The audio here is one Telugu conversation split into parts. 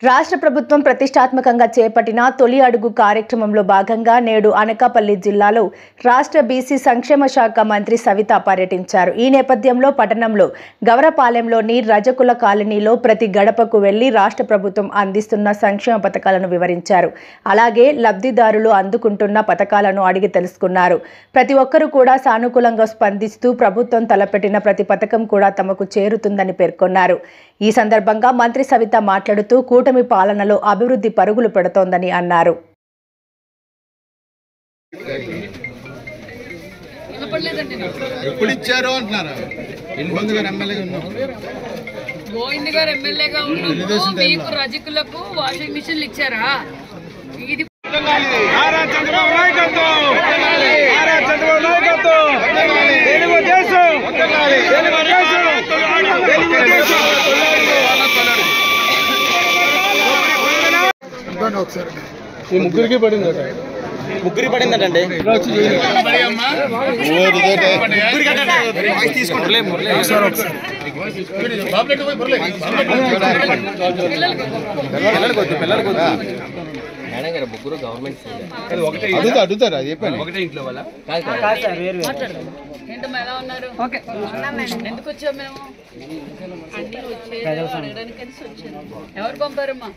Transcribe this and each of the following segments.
రాష్ట్ర ప్రభుత్వం ప్రతిష్టాత్మకంగా చేపట్టిన తొలి అడుగు కార్యక్రమంలో భాగంగా నేడు అనకాపల్లి జిల్లాలో రాష్ట్ర బీసీ సంక్షేమ శాఖ మంత్రి సవిత పర్యటించారు. ఈ నేపథ్యంలో పట్టణంలో గవరపాలెంలోని రజకుల కాలనీలో ప్రతి గడపకు వెళ్లి రాష్ట్ర ప్రభుత్వం అందిస్తున్న సంక్షేమ పథకాలను వివరించారు. అలాగే లబ్ధిదారులు అందుకుంటున్న పథకాలను అడిగి తెలుసుకున్నారు. ప్రతి ఒక్కరూ కూడా సానుకూలంగా స్పందిస్తూ ప్రభుత్వం తలపెట్టిన ప్రతి పథకం కూడా తమకు చేరుతుందని పేర్కొన్నారు. ఈ సందర్భంగా మంత్రి సవిత మాట్లాడుతూ కూటమి పాలనలో అభివృద్ధి పరుగులు పెడుతోందని అన్నారు. గోవింద్ గారు ఎమ్మెల్యేగా ఉన్నప్పుడు మీకు రజకులకు వాషింగ్ మిషన్లు ఇచ్చారా? ఇది ముగ్గురికి పడింది పడిందండి. ముగ్గురు గవర్నమెంట్ అడుగుతారా చెప్పండి. ఏంటమ్మా ఎలా ఉన్నారు? ఎందుకు వచ్చాము మేము? ఎవరు పంపారమ్మా?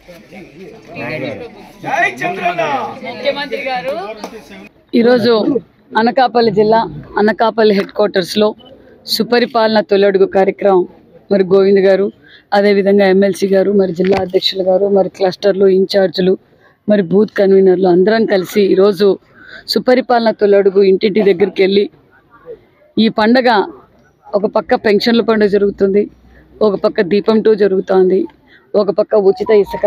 ముఖ్యమంత్రి గారు. ఈరోజు అనకాపల్లి జిల్లా అనకాపల్లి హెడ్ క్వార్టర్స్లో సుపరిపాలన తొలడుగు కార్యక్రమం మరి గోవింద్ గారు, అదేవిధంగా ఎమ్మెల్సీ గారు, మరి జిల్లా అధ్యక్షులు గారు, మరి క్లస్టర్లు ఇన్ఛార్జీలు, మరి బూత్ కన్వీనర్లు అందరం కలిసి ఈరోజు సుపరిపాలన తొలడుగు ఇంటింటి దగ్గరికి వెళ్ళి ఈ పండగ ఒక పక్క పెన్షన్ల పండుగ జరుగుతుంది, ఒక పక్క దీపం 2 జరుగుతోంది, ఒక పక్క ఉచిత ఇసుక,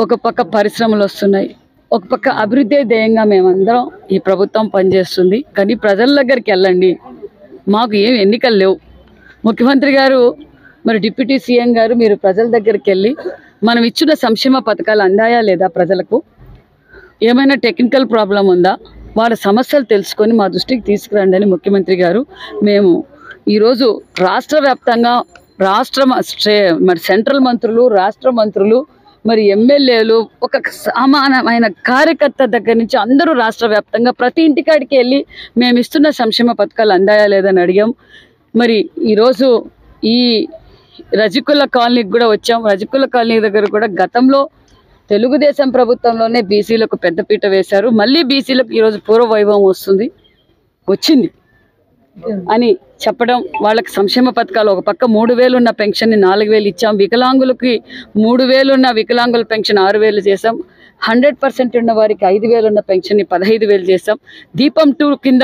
ఒక పక్క పరిశ్రమలు వస్తున్నాయి, ఒక పక్క అభివృద్ధి ధ్యేయంగా మేమందరం ఈ ప్రభుత్వం పనిచేస్తుంది. కానీ ప్రజల దగ్గరికి వెళ్ళండి, మాకు ఏం ఎన్నికలు లేవు. ముఖ్యమంత్రి గారు మరి డిప్యూటీ సీఎం గారు మీరు ప్రజల దగ్గరికి వెళ్ళి మనం ఇచ్చిన సంక్షేమ పథకాలు అందాయా లేదా, ప్రజలకు ఏమైనా టెక్నికల్ ప్రాబ్లం ఉందా, వాళ్ళ సమస్యలు తెలుసుకొని మా దృష్టికి తీసుకురండి అని ముఖ్యమంత్రి గారు మేము ఈరోజు రాష్ట్ర వ్యాప్తంగా మరి సెంట్రల్ మంత్రులు, రాష్ట్ర మంత్రులు, మరి ఎమ్మెల్యేలు, ఒక సమానమైన కార్యకర్త దగ్గర నుంచి అందరూ రాష్ట్ర వ్యాప్తంగా ప్రతి ఇంటికాడికి వెళ్ళి మేము ఇస్తున్న సంక్షేమ పథకాలు అందాయా లేదని అడిగాం. మరి ఈరోజు ఈ రజకుల కాలనీకి కూడా వచ్చాం. రజకుల కాలనీ దగ్గర కూడా గతంలో తెలుగుదేశం ప్రభుత్వంలోనే బీసీలకు పెద్దపీట వేశారు. మళ్ళీ బీసీలకు ఈరోజు పూర్వ వైభవం వచ్చింది అని చెప్పడం, వాళ్ళకి సంక్షేమ పథకాలు ఒక పక్క 3000 ఉన్న పెన్షన్ని 4000 ఇచ్చాం, వికలాంగులకి 3000 ఉన్న వికలాంగుల పెన్షన్ 6000 చేసాం, 100% ఉన్న వారికి 5000 ఉన్న పెన్షన్ని 15000 చేసాం. దీపం 2 కింద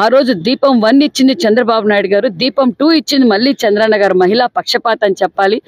ఆ రోజు దీపం 1 ఇచ్చింది చంద్రబాబు నాయుడు గారు, దీపం 2 ఇచ్చింది మళ్ళీ చంద్రన్న గారు. మహిళా పక్షపాతం చెప్పాలి.